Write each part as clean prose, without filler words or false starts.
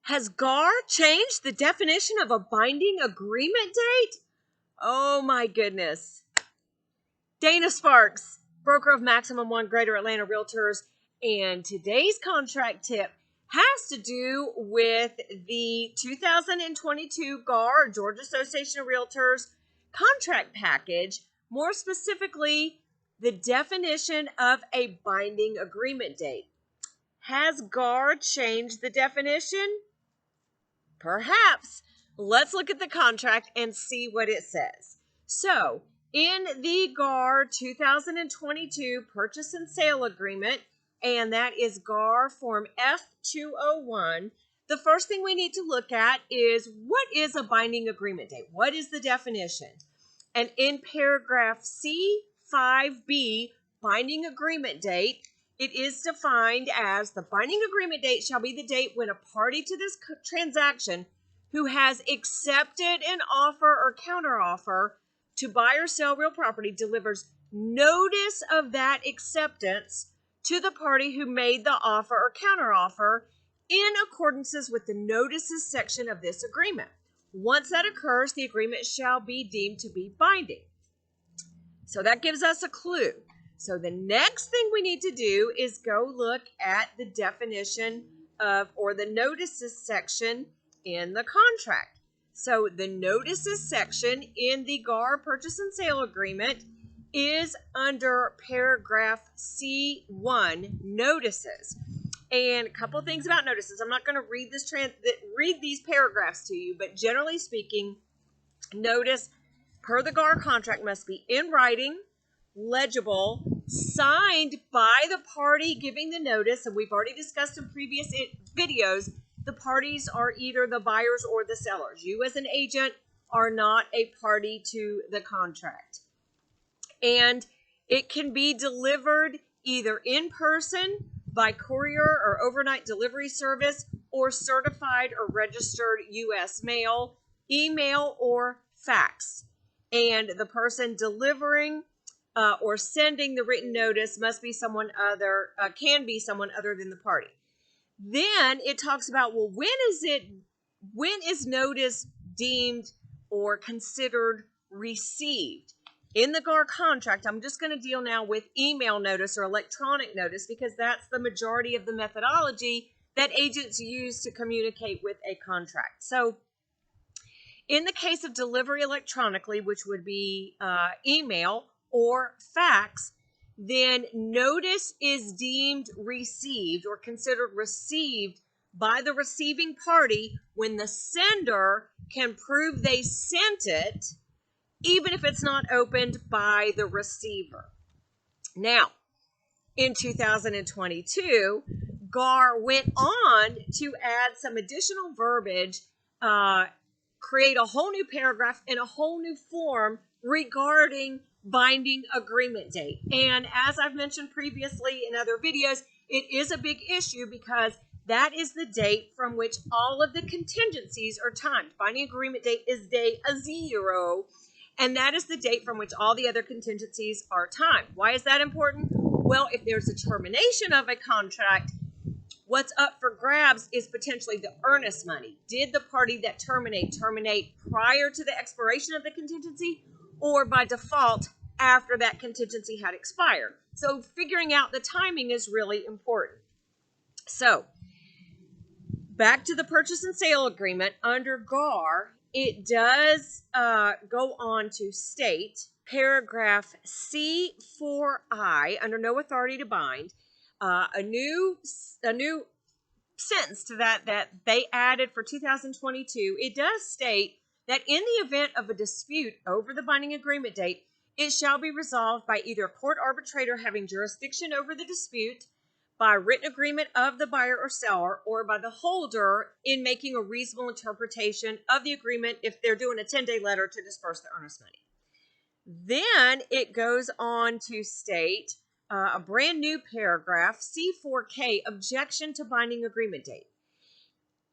Has GAR changed the definition of a binding agreement date? Oh my goodness. Dana Sparks, broker of Maximum One Greater Atlanta Realtors, and today's contract tip has to do with the 2022 GAR, Georgia Association of Realtors, contract package, more specifically, the definition of a binding agreement date. Has GAR changed the definition? Perhaps. Let's look at the contract and see what it says. So, in the GAR 2022 Purchase and Sale Agreement, and that is GAR Form F201, the first thing we need to look at is what is a binding agreement date? What is the definition? And in paragraph C5B, binding agreement date, it is defined as the binding agreement date shall be the date when a party to this transaction who has accepted an offer or counteroffer to buy or sell real property delivers notice of that acceptance to the party who made the offer or counteroffer in accordances with the notices section of this agreement. Once that occurs, the agreement shall be deemed to be binding. So that gives us a clue. So the next thing we need to do is go look at the definition of, or the notices section in the contract. So the notices section in the GAR Purchase and Sale Agreement is under paragraph C1, notices. And a couple of things about notices. I'm not going to read these paragraphs to you, but generally speaking, notice per the GAR contract must be in writing, legible, signed by the party giving the notice, and we've already discussed in previous videos, the parties are either the buyers or the sellers. You as an agent are not a party to the contract. And it can be delivered either in person, by courier or overnight delivery service, or certified or registered U.S. mail, email, or fax. And the person delivering or sending the written notice must be someone other, can be someone other than the party. Then it talks about, well, when is notice deemed or considered received? In the GAR contract, I'm just going to deal now with email notice or electronic notice because that's the majority of the methodology that agents use to communicate with a contract. So in the case of delivery electronically, which would be email or fax, then notice is deemed received or considered received by the receiving party when the sender can prove they sent it, even if it's not opened by the receiver. Now, in 2022, GAR went on to add some additional verbiage, create a whole new paragraph and a whole new form regarding binding agreement date. And as I've mentioned previously in other videos, it is a big issue because that is the date from which all of the contingencies are timed. Binding agreement date is day 0, and that is the date from which all the other contingencies are timed. Why is that important? Well, if there's a termination of a contract, what's up for grabs is potentially the earnest money. Did the party that terminate prior to the expiration of the contingency or by default after that contingency had expired? So figuring out the timing is really important. So back to the purchase and sale agreement under GAR, it does go on to state paragraph C4I under no authority to bind, a new sentence to that they added for 2022. It does state that in the event of a dispute over the binding agreement date, it shall be resolved by either a court arbitrator having jurisdiction over the dispute, by written agreement of the buyer or seller, or by the holder in making a reasonable interpretation of the agreement if they're doing a 10-day letter to disperse the earnest money. Then it goes on to state a brand new paragraph, C4K, objection to binding agreement date.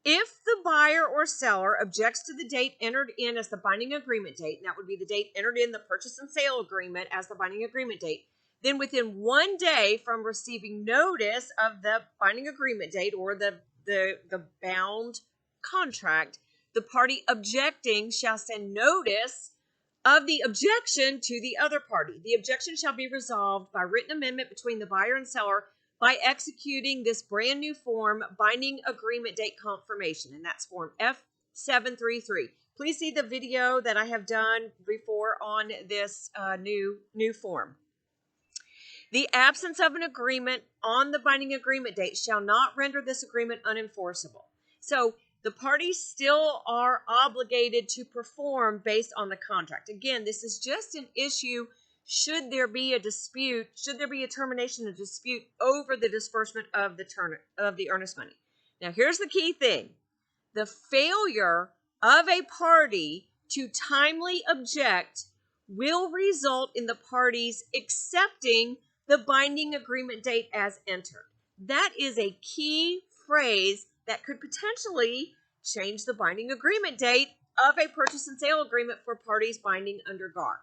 If the buyer or seller objects to the date entered in as the binding agreement date, and that would be the date entered in the purchase and sale agreement as the binding agreement date, then within 1 day from receiving notice of the binding agreement date or the bound contract, the party objecting shall send notice of the objection to the other party. The objection shall be resolved by written amendment between the buyer and seller by executing this brand new form, binding agreement date confirmation, and that's form F733. Please see the video that I have done before on this new form. The absence of an agreement on the binding agreement date shall not render this agreement unenforceable. So the parties still are obligated to perform based on the contract. Again, this is just an issue should there be a dispute, should there be a termination of dispute over the disbursement of the earnest money. Now, here's the key thing. The failure of a party to timely object will result in the parties accepting the binding agreement date as entered. That is a key phrase that could potentially change the binding agreement date of a purchase and sale agreement for parties binding under GAR.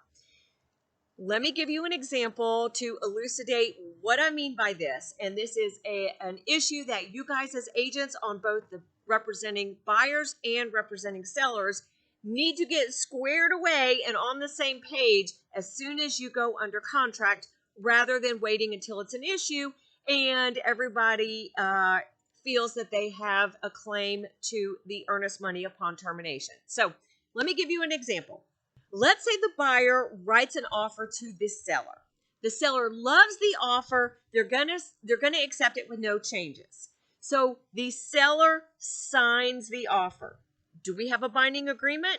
Let me give you an example to elucidate what I mean by this. And this is an issue that you guys as agents on both the representing buyers and representing sellers need to get squared away and on the same page as soon as you go under contract, rather than waiting until it's an issue and everybody feels that they have a claim to the earnest money upon termination. So let me give you an example. Let's say the buyer writes an offer to the seller. The seller loves the offer. They're gonna accept it with no changes. So the seller signs the offer. Do we have a binding agreement?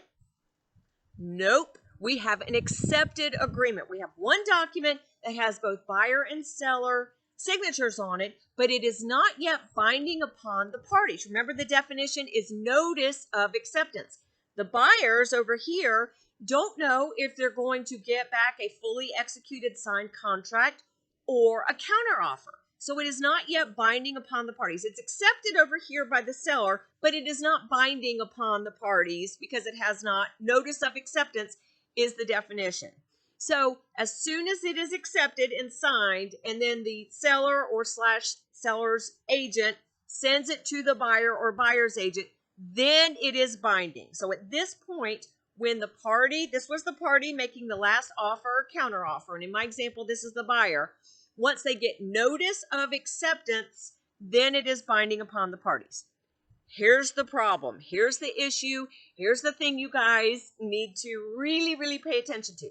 Nope. We have an accepted agreement. We have one document that has both buyer and seller signatures on it, but it is not yet binding upon the parties. Remember, the definition is notice of acceptance. The buyers over here don't know if they're going to get back a fully executed signed contract or a counteroffer. So it is not yet binding upon the parties. It's accepted over here by the seller, but it is not binding upon the parties because it has not. Notice of acceptance is the definition. So as soon as it is accepted and signed, and then the seller or seller's agent sends it to the buyer or buyer's agent, then it is binding. So at this point, when the party, this was the party making the last offer or counteroffer, and in my example, this is the buyer, once they get notice of acceptance, then it is binding upon the parties. Here's the problem. Here's the issue. Here's the thing you guys need to really, really pay attention to.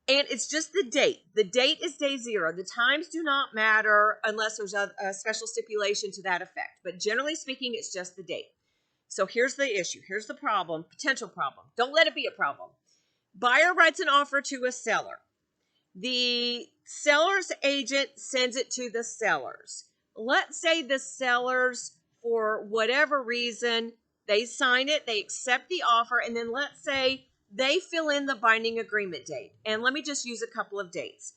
And it's just the date. The date is day 0. The times do not matter unless there's a special stipulation to that effect. But generally speaking, it's just the date. So here's the issue. Here's the problem, potential problem. Don't let it be a problem. Buyer writes an offer to a seller. The seller's agent sends it to the sellers. Let's say the sellers, for whatever reason, they sign it, they accept the offer, and then let's say they fill in the binding agreement date. And let me just use a couple of dates.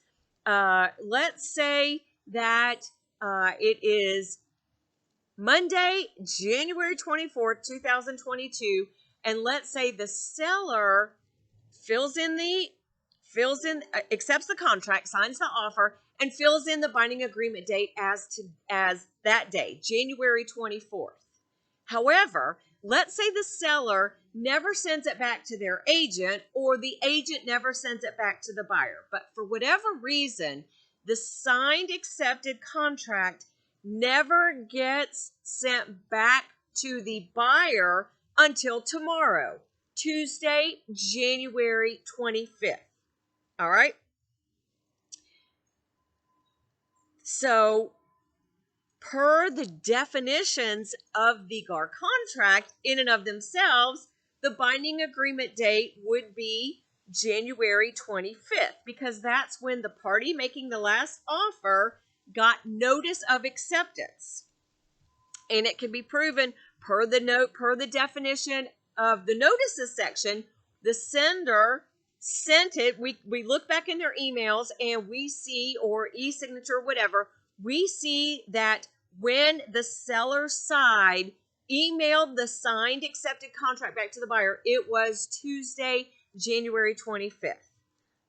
Let's say that it is Monday, January 24th, 2022, and let's say the seller accepts the contract, signs the offer, and fills in the binding agreement date as that day, January 24th. However, let's say the seller never sends it back to their agent, or the agent never sends it back to the buyer. But for whatever reason, the signed accepted contract never gets sent back to the buyer until tomorrow, Tuesday, January 25th. All right? So, per the definitions of the GAR contract, in and of themselves, the binding agreement date would be January 25th, because that's when the party making the last offer got notice of acceptance. And it can be proven per the definition of the notices section, the sender sent it. We look back in their emails and we see, or e-signature, whatever, we see that when the seller side emailed the signed accepted contract back to the buyer, it was Tuesday, January 25th.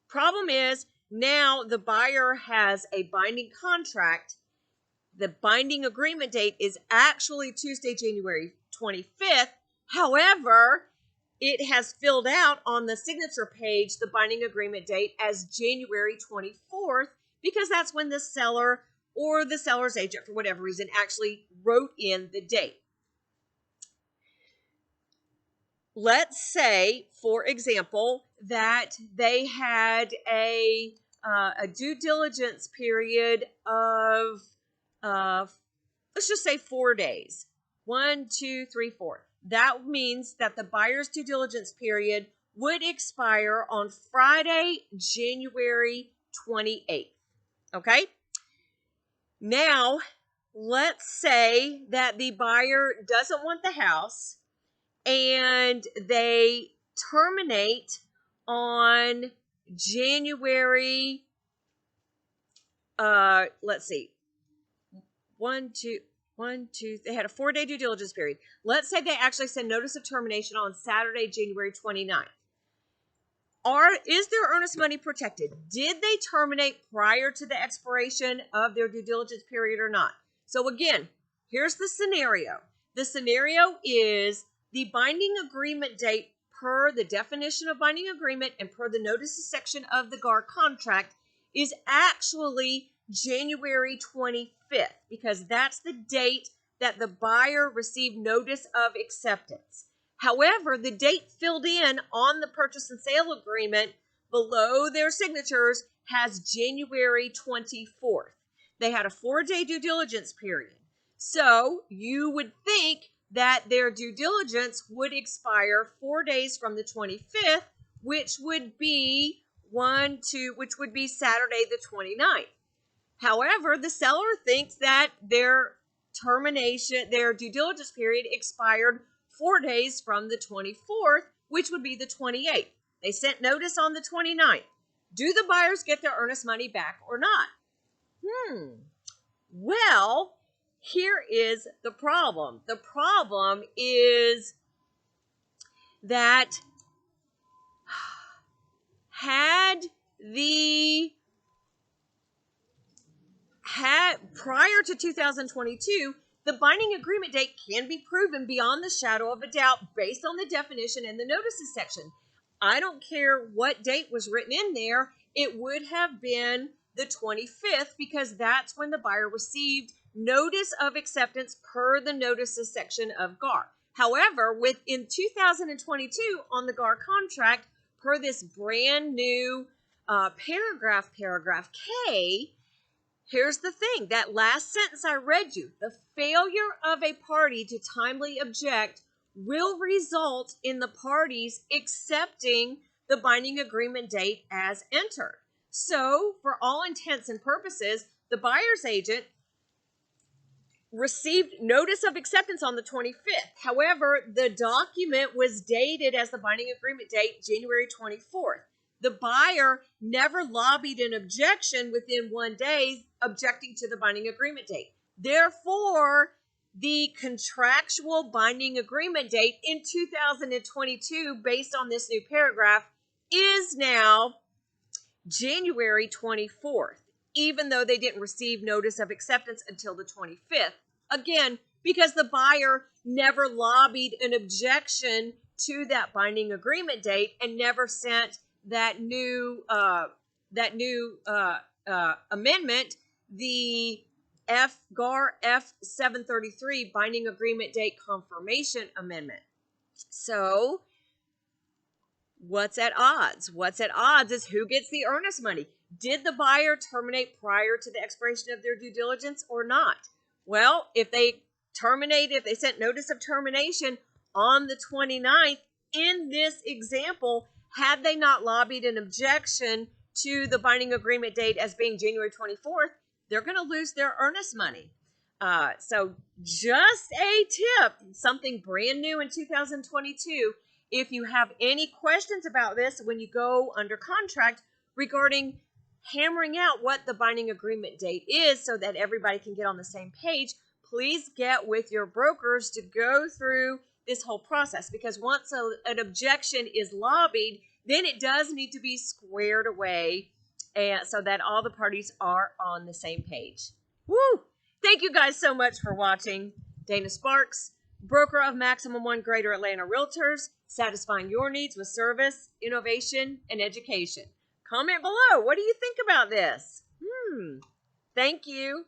Problem is, now the buyer has a binding contract. the binding agreement date is actually Tuesday, January 25th. However, it has filled out on the signature page the binding agreement date as January 24th because that's when the seller or the seller's agent, for whatever reason, actually wrote in the date. Let's say, for example, that they had a due diligence period of, let's just say 4 days. 1, 2, 3, 4. That means that the buyer's due diligence period would expire on Friday, January 28th. Okay? Now, let's say that the buyer doesn't want the house and they terminate on January, let's see, they had a 4-day due diligence period. Let's say they actually send notice of termination on Saturday, January 29th. Is their earnest money protected? Did they terminate prior to the expiration of their due diligence period or not? So again, here's the scenario. The scenario is the binding agreement date per the definition of binding agreement and per the notices section of the GAR contract is actually January 25th because that's the date that the buyer received notice of acceptance. However, the date filled in on the purchase and sale agreement below their signatures has January 24th. They had a 4-day due diligence period. So you would think that their due diligence would expire 4 days from the 25th, which would be Saturday the 29th. However, the seller thinks that their due diligence period expired 4 days from the 24th, which would be the 28th. They sent notice on the 29th. Do the buyers get their earnest money back or not? Well, here is the problem. The problem is that prior to 2022, the binding agreement date can be proven beyond the shadow of a doubt based on the definition in the notices section. I don't care what date was written in there, it would have been the 25th because that's when the buyer received notice of acceptance per the notices section of GAR. However, within 2022 on the GAR contract, per this brand new paragraph K, here's the thing, that last sentence I read you, the failure of a party to timely object will result in the parties accepting the binding agreement date as entered. So, for all intents and purposes, the buyer's agent received notice of acceptance on the 25th. However, the document was dated as the binding agreement date January 24th. The buyer never lobbied an objection within 1 day objecting to the binding agreement date. Therefore, the contractual binding agreement date in 2022, based on this new paragraph, is now January 24th, even though they didn't receive notice of acceptance until the 25th. Again, because the buyer never lobbied an objection to that binding agreement date and never sent that new amendment, the GAR F733 binding agreement date confirmation amendment. So what's at odds? What's at odds is who gets the earnest money. Did the buyer terminate prior to the expiration of their due diligence or not? Well, if they sent notice of termination on the 29th, in this example, had they not lobbied an objection to the binding agreement date as being January 24th, they're going to lose their earnest money. So just a tip, something brand new in 2022. If you have any questions about this when you go under contract regarding hammering out what the binding agreement date is so that everybody can get on the same page, please get with your brokers to go through this whole process, because once an objection is lobbied, then it does need to be squared away and so that all the parties are on the same page. Woo! Thank Thank you guys so much for watching. Dana Sparks, broker of Maximum One Greater Atlanta Realtors, satisfying your needs with service, innovation, and education. Comment below. What do you think about this? Thank you.